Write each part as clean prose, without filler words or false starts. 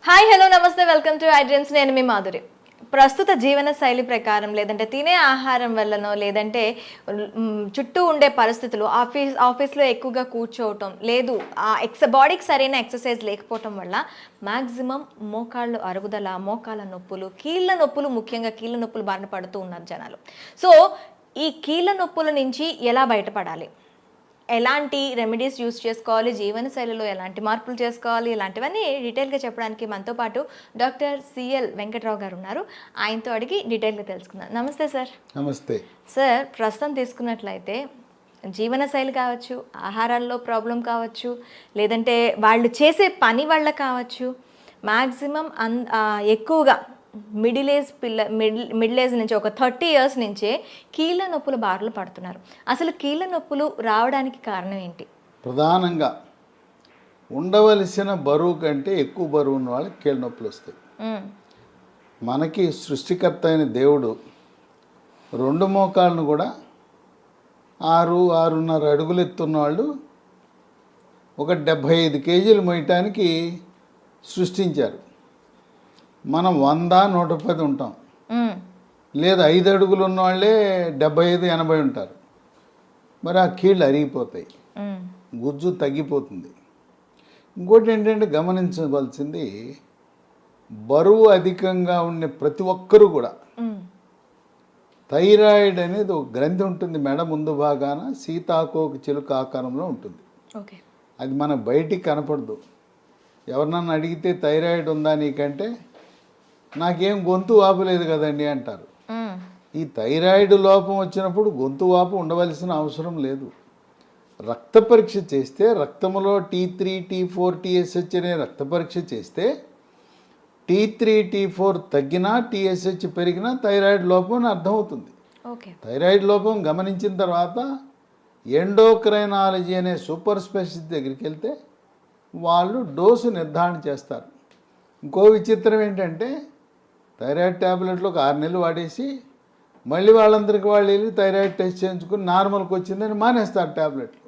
Hi hello నమస్తే welcome to iDreams. నేను మీ మాధురి. ప్రస్తుత జీవన శైలి ప్రకారం లేదంటే తినే ఆహారం వల్లనో లేదంటే చుట్టూ ఉండే పరిస్థితులు ఆఫీస్లో ఎక్కువగా కూర్చోవటం లేదు, బాడీకి సరైన ఎక్సర్సైజ్ లేకపోవటం వల్ల మ్యాక్సిమం మోకాళ్ళు అరుగుదల, మోకాళ్ళ నొప్పులు, కీళ్ళ నొప్పులు, ముఖ్యంగా కీళ్ళ నొప్పులు బారిన పడుతూ ఉన్నారు జనాలు. సో ఈ కీళ్ళ నొప్పుల నుంచి ఎలా బయటపడాలి, ఎలాంటి రెమెడీస్ యూస్ చేసుకోవాలి, జీవనశైలిలో ఎలాంటి మార్పులు చేసుకోవాలి, ఇలాంటివన్నీ డీటెయిల్గా చెప్పడానికి మనతో పాటు డాక్టర్ సిఎల్ వెంకట్రావు గారు ఉన్నారు. ఆయనతో అడిగి డీటెయిల్గా తెలుసుకుందాం. నమస్తే సార్. నమస్తే సార్. ప్రస్తుతం తీసుకున్నట్లయితే జీవనశైలి కావచ్చు, ఆహారాల్లో ప్రాబ్లం కావచ్చు, లేదంటే వాళ్ళు చేసే పని వల్ల కావచ్చు, మ్యాక్సిమం ఎక్కువగా మిడిల్ ఏజ్ నుంచి ఒక 30 years నుంచే కీళ్ళ నొప్పుల బారులు పడుతున్నారు. అసలు కీళ్ళ నొప్పులు రావడానికి కారణం ఏంటి? ప్రధానంగా ఉండవలసిన బరువు కంటే ఎక్కువ బరువు ఉన్న వాళ్ళకి కీళ్ళ నొప్పులు వస్తాయి. మనకి సృష్టికర్త అయిన దేవుడు 2 మోకాళ్ళను కూడా 6-6.5 అడుగులు ఎత్తున్న వాళ్ళు ఒక 75 kgs మోయటానికి సృష్టించారు. మనం 100-110 ఉంటాం, లేదా 5 అడుగులు ఉన్న వాళ్ళే 75-80 ఉంటారు. మరి ఆ కీళ్ళు అరిగిపోతాయి, గుజ్జు తగ్గిపోతుంది. ఇంకోటి ఏంటంటే గమనించవలసింది, బరువు అధికంగా ఉండే ప్రతి ఒక్కరూ కూడా థైరాయిడ్ అనేది ఒక గ్రంథి ఉంటుంది మెడ ముందు భాగాన, సీతాకోక చిలుక ఆకారంలో ఉంటుంది. అది మన బయటికి కనపడదు. ఎవరినన్నా అడిగితే థైరాయిడ్ ఉందా నీకంటే, నాకేం గొంతు వాపు లేదు కదండి అంటారు. ఈ థైరాయిడ్ లోపం వచ్చినప్పుడు గొంతు వాపు ఉండవలసిన అవసరం లేదు. రక్త పరీక్ష చేస్తే రక్తంలో T3, T4, TSH అనే రక్త పరీక్ష చేస్తే T3, T4 తగ్గినా, TSH పెరిగినా థైరాయిడ్ లోపం అని అర్థమవుతుంది. థైరాయిడ్ లోపం గమనించిన తర్వాత ఎండోక్రైనాలజీ అనే సూపర్ స్పెషలిస్ట్ దగ్గరికి వెళ్తే వాళ్ళు డోసు నిర్ధారణ చేస్తారు. ఇంకో విచిత్రం ఏంటంటే, థైరాయిడ్ ట్యాబ్లెట్లు ఒక 6 నెలలు వాడేసి మళ్ళీ వాళ్ళందరికీ వాళ్ళు వెళ్ళి థైరాయిడ్ టెస్ట్ చేయించుకుని నార్మల్కి వచ్చిందని మానేస్తారు ట్యాబ్లెట్లు.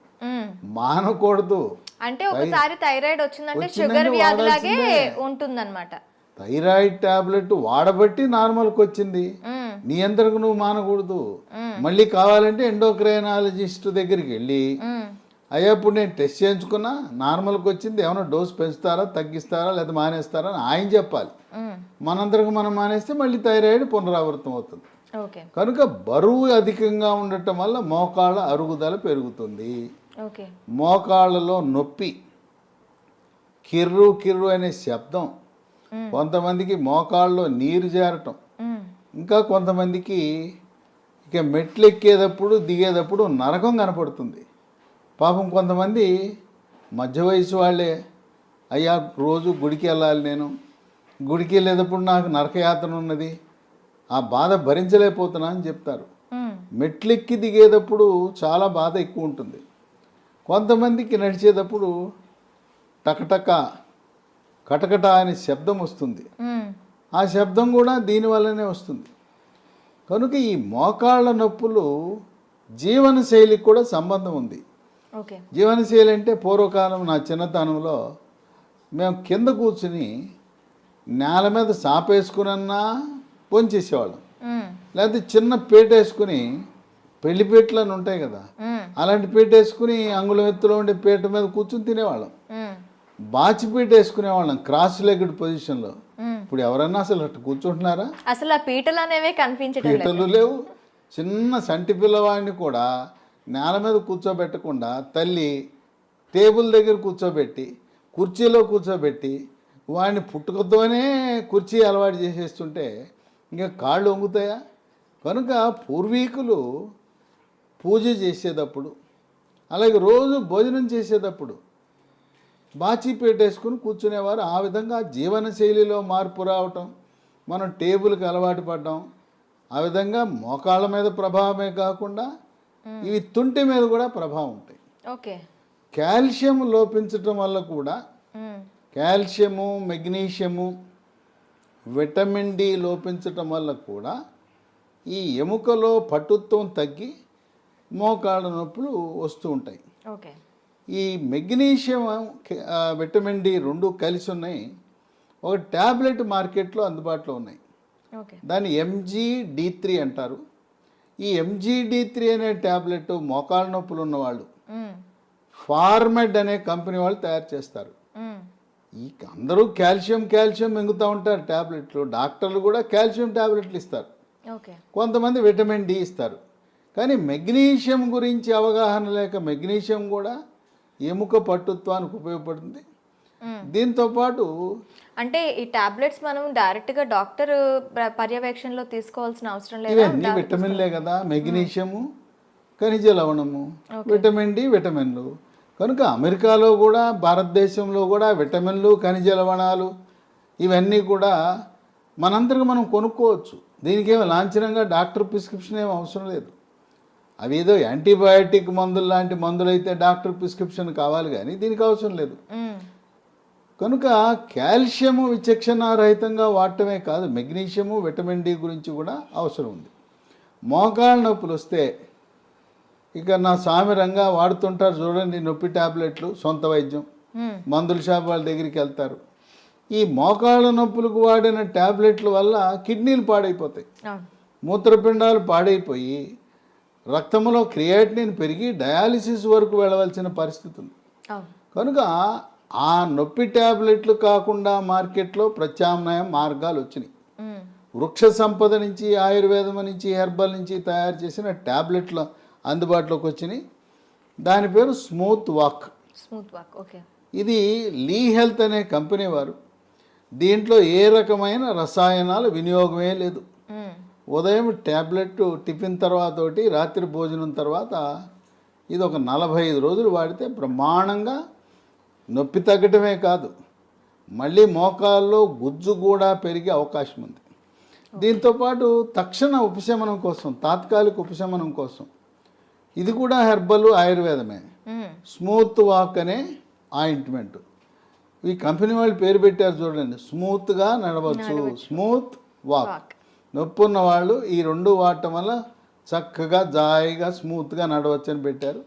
మానకూడదు. అంటే ఒకసారి థైరాయిడ్ వచ్చిందంటే షుగర్ వ్యాధిలాగే ఉంటుందన్నమాట. థైరాయిడ్ ట్యాబ్లెట్ వాడబట్టి నార్మల్కి వచ్చింది, నియంత్రణకు నువ్వు మానకూడదు. మళ్ళీ కావాలంటే ఎండోక్రైనాలజిస్ట్ దగ్గరికి వెళ్ళి, అయ్యా ఇప్పుడు నేను టెస్ట్ చేయించుకున్నా, నార్మల్కి వచ్చింది, ఏమైనా డోస్ పెంచుతారా, తగ్గిస్తారా, లేదా మానేస్తారా అని ఆయన చెప్పాలి. మనందరికి మనం మానేస్తే మళ్ళీ థైరాయిడ్ పునరావృతం అవుతుంది. కనుక బరువు అధికంగా ఉండటం వల్ల మోకాళ్ళ అరుగుదల పెరుగుతుంది. మోకాళ్ళలో నొప్పి, కిర్రు కిర్రు అనే శబ్దం, కొంతమందికి మోకాళ్ళలో నీరు చేరటం, ఇంకా కొంతమందికి ఇక మెట్లు ఎక్కేటప్పుడు దిగేటప్పుడు నరకం కనపడుతుంది. పాపం కొంతమంది మధ్య వయసు వాళ్ళే, అయ్యా రోజు గుడికి వెళ్ళాలి, నేను గుడికి వెళ్ళేటప్పుడు నాకు నరకయాతన ఉన్నది, ఆ బాధ భరించలేకపోతున్నా అని చెప్తారు. మెట్లెక్కి దిగేటప్పుడు చాలా బాధ ఎక్కువ ఉంటుంది. కొంతమందికి నడిచేటప్పుడు టకటక కటకట అనే శబ్దం వస్తుంది. ఆ శబ్దం కూడా దీనివల్లనే వస్తుంది. కనుక ఈ మోకాళ్ళ నొప్పులు జీవనశైలికి కూడా సంబంధం ఉంది. జీవనశైలి అంటే పూర్వకాలం నా చిన్నతనంలో మేము కింద కూర్చుని నేల మీద సాపేసుకున్నా పొంచేసేవాళ్ళం, లేకపోతే చిన్న పీట వేసుకుని, పెళ్లి పీటలు అని ఉంటాయి కదా, అలాంటి పీట వేసుకుని అంగుళం ఎత్తులో ఉండే పీట మీద కూర్చుని తినేవాళ్ళం. బాచిపీట వేసుకునేవాళ్ళం క్రాస్ లెగ్డ్ పొజిషన్లో. ఇప్పుడు ఎవరన్నా అసలు అట్లా కూర్చుంటున్నారా? అసలు ఆ పీటలు అనేవి కనిపించట్లేదు, పీటలు లేవు. చిన్న సంటి పిల్లవాడిని కూడా నేల మీద కూర్చోబెట్టకుండా తల్లి టేబుల్ దగ్గర కూర్చోబెట్టి, కుర్చీలో కూర్చోబెట్టి, వాడిని పుట్టుకతోనే కుర్చీ అలవాటు చేసేస్తుంటే ఇంకా కాళ్ళు వంగుతాయా? కనుక పూర్వీకులు పూజ చేసేటప్పుడు, అలాగే రోజు భోజనం చేసేటప్పుడు బాచి పెట్టేసుకుని కూర్చునేవారు. ఆ విధంగా జీవనశైలిలో మార్పు రావటం, మనం టేబుల్కి అలవాటు పడ్డాం. ఆ విధంగా మోకాళ్ళ మీద ప్రభావమే కాకుండా ఇవి తుంటి మీద కూడా ప్రభావం ఉంటాయి. కాల్షియం లోపించటం వల్ల కూడా, కాల్షియము, మెగ్నీషియము, విటమిన్ డి లోపించటం వల్ల కూడా ఈ ఎముకలో పటుత్వం తగ్గి మోకాళ్ళ నొప్పులు వస్తూ ఉంటాయి. ఈ మెగ్నీషియం విటమిన్ డి రెండు కలిసి ఉన్నాయి. ఒక ట్యాబ్లెట్ మార్కెట్లో అందుబాటులో ఉన్నాయి. ఓకే. దాన్ని MGD3 అంటారు. ఈ MGD3 అనే ట్యాబ్లెట్ మోకాళ్ళ నొప్పులు ఉన్నవాళ్ళు ఫార్మెడ్ అనే కంపెనీ వాళ్ళు తయారు చేస్తారు. ఈ అందరూ కాల్షియం మింగుతూ ఉంటారు ట్యాబ్లెట్లు. డాక్టర్లు కూడా కాల్షియం ట్యాబ్లెట్లు ఇస్తారు, ఓకే. కొంతమంది విటమిన్ డి ఇస్తారు. కానీ మెగ్నీషియం గురించి అవగాహన లేక మెగ్నీషియం కూడా ఎముక పట్టుత్వానికి ఉపయోగపడుతుంది. దీంతోపాటు అంటే ఈ టాబ్లెట్స్ మనం డైరెక్ట్గా డాక్టర్ పర్యవేక్షణలో తీసుకోవాల్సిన అవసరం లేదు. ఇవన్నీ విటమిన్లే కదా, మెగ్నీషియము, ఖనిజ లవణము, విటమిన్ డి, విటమిన్లు. కనుక అమెరికాలో కూడా భారతదేశంలో కూడా విటమిన్లు, ఖనిజ లవణాలు ఇవన్నీ కూడా మనందరికి మనం కొనుక్కోవచ్చు. దీనికి ఏమి లాంఛనంగా డాక్టర్ ప్రిస్క్రిప్షన్ ఏమి అవసరం లేదు. అవి ఏదో యాంటీబయాటిక్ మందులు లాంటి మందులు అయితే డాక్టర్ ప్రిస్క్రిప్షన్ కావాలి, కానీ దీనికి అవసరం లేదు. కనుక కాల్షియము విచక్షణారహితంగా వాడటమే కాదు, మెగ్నీషియము, విటమిన్ డి గురించి కూడా అవసరం ఉంది. మోకాళ్ళ నొప్పులు వస్తే ఇక నా సామిరంగా వాడుతుంటారు చూడండి, నొప్పి టాబ్లెట్లు, సొంత వైద్యం, మందుల షాప్ వాళ్ళ దగ్గరికి వెళ్తారు. ఈ మోకాళ్ళ నొప్పులకు వాడిన టాబ్లెట్ల వల్ల కిడ్నీలు పాడైపోతాయి, మూత్రపిండాలు పాడైపోయి రక్తంలో క్రియాటినిన్ పెరిగి డయాలిసిస్ వరకు వెళ్ళవలసిన పరిస్థితి ఉంది. కనుక ఆ నొప్పి టాబ్లెట్లు కాకుండా మార్కెట్లో ప్రత్యామ్నాయ మార్గాలు వచ్చినాయి. వృక్ష సంపద నుంచి, ఆయుర్వేదం నుంచి, హెర్బల్ నుంచి తయారు చేసిన టాబ్లెట్లు అందుబాటులోకి వచ్చినాయి. దాని పేరు స్మూత్ వాక్. ఓకే. ఇది లీ హెల్త్ అనే కంపెనీ వారు. దీంట్లో ఏ రకమైన రసాయనాల వినియోగమే లేదు. ఉదయం ట్యాబ్లెట్ టిఫిన్ తర్వాత ఒకటి, రాత్రి భోజనం తర్వాత ఇది ఒక 45 రోజులు వాడితే బ్రహ్మాండంగా నొప్పి తగ్గటమే కాదు, మళ్ళీ మోకాల్లో గుజ్జు కూడా పెరిగే అవకాశం ఉంది. దీంతోపాటు తక్షణ ఉపశమనం కోసం, తాత్కాలిక ఉపశమనం కోసం ఇది కూడా హెర్బల్, ఆయుర్వేదమే. స్మూత్ వాక్ అనే ఆయింట్మెంట్. ఈ కంపెనీ వాళ్ళు పేరు పెట్టారు చూడండి, స్మూత్గా నడవచ్చు, స్మూత్ వాక్. నొప్పి ఉన్న వాళ్ళు ఈ రెండు వాడటం వల్ల చక్కగా జాయిగా స్మూత్గా నడవచ్చు అని పెట్టారు.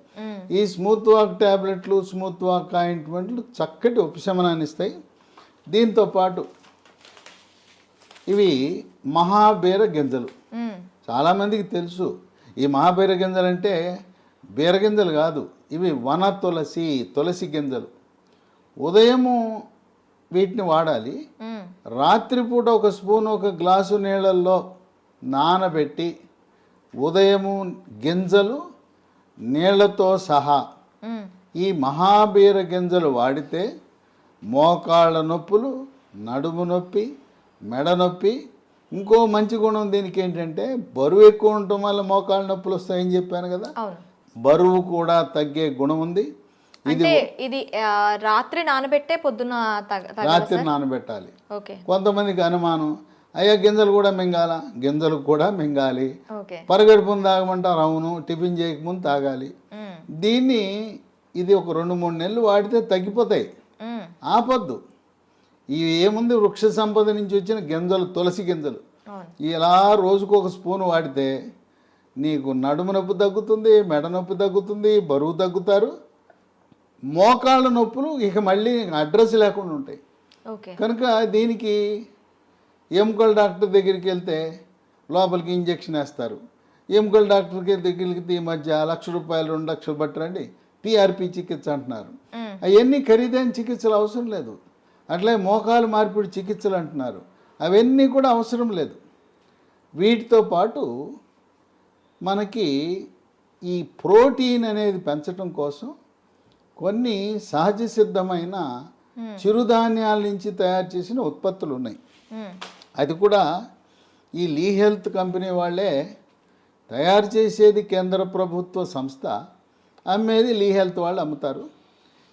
ఈ స్మూత్ వాక్ ట్యాబ్లెట్లు, స్మూత్ వాక్ ఆయింట్మెంట్లు చక్కటి ఉపశమనాన్ని ఇస్తాయి. దీంతోపాటు ఇవి మహాబీర గింజలు. చాలామందికి తెలుసు ఈ మహాబీర గింజలు అంటే బీరగింజలు కాదు, ఇవి వన తులసి గింజలు. ఉదయము వీటిని వాడాలి. రాత్రిపూట ఒక స్పూన్ ఒక గ్లాసు నీళ్ళల్లో నానబెట్టి ఉదయము గింజలు నీళ్లతో సహా ఈ మహాబీర గింజలు వాడితే మోకాళ్ళ నొప్పులు, నడుము నొప్పి, మెడ నొప్పి, ఇంకో మంచి గుణం దీనికి ఏంటంటే బరువు ఎక్కువ ఉండటం వల్ల మోకాళ్ళ నొప్పులు వస్తాయని చెప్పాను కదా, బరువు కూడా తగ్గే గుణం ఉంది. ఇది రాత్రి నానబెట్టే పొద్దున రాత్రి నానబెట్టాలి. కొంతమందికి అనుమానం, అయ్యా గింజలు కూడా మింగాల, గింజలు కూడా మింగాలి. పరగడుపుని తాగమంటారు, అవును. టిఫిన్ చేయకముందు తాగాలి. దీన్ని ఇది ఒక 2-3 నెలలు వాడితే తగ్గిపోతాయి, ఆపొద్దు. ఇవి ఏముంది, వృక్ష సంపద నుంచి వచ్చిన గింజలు, తులసి గింజలు. ఇలా రోజుకు ఒక స్పూన్ వాడితే నీకు నడుము నొప్పి తగ్గుతుంది, మెడ నొప్పి తగ్గుతుంది, బరువు తగ్గుతారు. మోకాళ్ళ నొప్పులు ఇక మళ్ళీ అడ్రస్ లేకుండా ఉంటాయి. కనుక దీనికి ఎముకల డాక్టర్ దగ్గరికి వెళ్తే లోపలికి ఇంజెక్షన్ వేస్తారు. ఎముకల డాక్టర్కి దగ్గరికి ఈ మధ్య ₹1,00,000, ₹2,00,000 పట్టరండి, PRP చికిత్స అంటున్నారు. అవన్నీ ఖరీదైన చికిత్సలు అవసరం లేదు. అట్లే మోకాలు మార్పిడి చికిత్సలు అంటున్నారు, అవన్నీ కూడా అవసరం లేదు. వీటితో పాటు మనకి ఈ ప్రోటీన్ అనేది పెంచడం కోసం కొన్ని సహజ సిద్ధమైన చిరుధాన్యాల నుంచి తయారు చేసిన ఉత్పత్తులు ఉన్నాయి. అది కూడా ఈ లీ హెల్త్ కంపెనీ వాళ్ళే తయారు చేసేది, కేంద్ర ప్రభుత్వ సంస్థ, అమ్మేది లీ హెల్త్ వాళ్ళు అమ్ముతారు.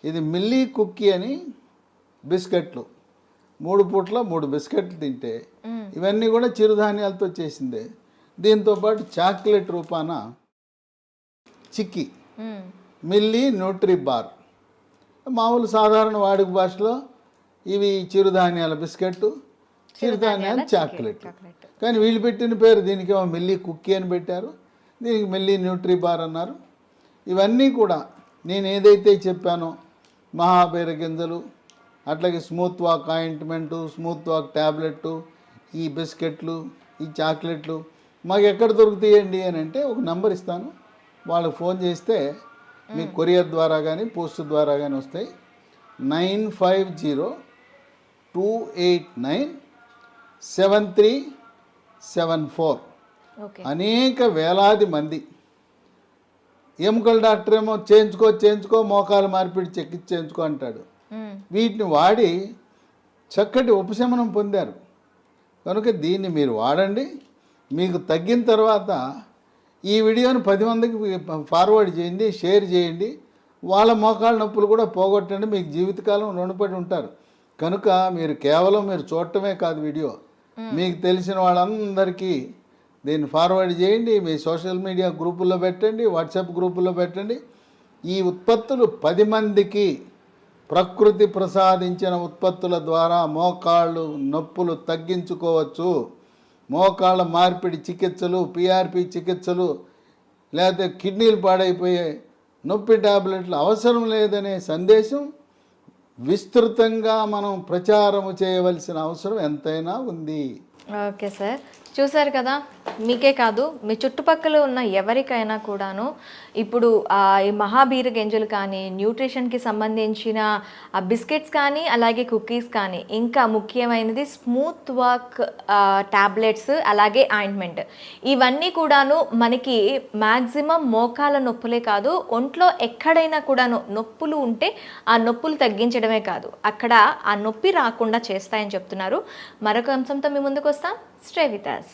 ఇది మిల్లీ కుక్కీ అని బిస్కెట్లు, 3 పూట్ల 3 బిస్కెట్లు తింటే ఇవన్నీ కూడా చిరుధాన్యాలతో చేసిందే. దీంతోపాటు చాక్లెట్ రూపాన చిక్కీ, మిల్లీ న్యూట్రీ బార్, మామూలు సాధారణ వాడుక భాషలో ఇవి చిరుధాన్యాల బిస్కెట్, చిరుధాన్యాల చాక్లెట్. కానీ వీళ్ళు పెట్టిన పేరు దీనికి మిల్లీ కుక్కీ అని పెట్టారు, దీనికి మిల్లీ న్యూట్రీ బార్ అన్నారు. ఇవన్నీ కూడా నేను ఏదైతే చెప్పానో మహాబీర గింజలు, అట్లాగే smooth walk ointment, smooth walk tablet, ఈ బిస్కెట్లు, ఈ చాక్లెట్లు మాకు ఎక్కడ దొరుకుతాయండి అని అంటే ఒక నంబర్ ఇస్తాను, వాళ్ళకి ఫోన్ చేస్తే మీకు కొరియర్ ద్వారా కానీ పోస్ట్ ద్వారా కానీ వస్తాయి. 9502897374. ఓకే. అనేక వేలాది మంది. ఎముకల డాక్టర్ ఏమో చేయించుకో మోకాలు మార్పిడి చికిత్స చేయించుకో అంటాడు. వీటిని వాడి చక్కటి ఉపశమనం పొందారు. కనుక దీన్ని మీరు వాడండి. మీకు తగ్గిన తర్వాత ఈ వీడియోని 10 మందికి ఫార్వర్డ్ చేయండి, షేర్ చేయండి. వాళ్ళ మోకాళ్ళ నొప్పులు కూడా పోగొట్టండి. మీకు జీవితకాలం రుణపడి ఉంటారు. కనుక మీరు కేవలం మీరు చూడటమే కాదు, వీడియో మీకు తెలిసిన వాళ్ళందరికీ దీన్ని ఫార్వర్డ్ చేయండి. మీ సోషల్ మీడియా గ్రూపుల్లో పెట్టండి, వాట్సాప్ గ్రూపుల్లో పెట్టండి. ఈ ఉత్పత్తులు 10 మందికి ప్రకృతి ప్రసాదించిన ఉత్పత్తుల ద్వారా మోకాళ్ళు నొప్పులు తగ్గించుకోవచ్చు. మోకాళ్ళ మార్పిడి చికిత్సలు, పిఆర్పి చికిత్సలు, లేకపోతే కిడ్నీలు పాడైపోయే నొప్పి టాబ్లెట్లు అవసరం లేదనే సందేశం విస్తృతంగా మనం ప్రచారము చేయవలసిన అవసరం ఎంతైనా ఉంది. ఓకే సార్, చూసారు కదా, మీకే కాదు మీ చుట్టుపక్కల ఉన్న ఎవరికైనా కూడాను ఇప్పుడు ఈ మహాబీర గింజలు కానీ, న్యూట్రిషన్కి సంబంధించిన బిస్కెట్స్ కానీ, అలాగే కుకీస్ కానీ, ఇంకా ముఖ్యమైనది స్మూత్ వాక్ ట్యాబ్లెట్స్, అలాగే ఆయింట్మెంట్, ఇవన్నీ కూడాను మనకి మ్యాక్సిమం మోకాల నొప్పులే కాదు, ఒంట్లో ఎక్కడైనా కూడాను నొప్పులు ఉంటే ఆ నొప్పులు తగ్గించడమే కాదు, అక్కడ ఆ నొప్పి రాకుండా చేస్తాయని చెప్తున్నారు. మరొక అంశంతో మీ ముందుకు వస్తాం. Stay with us.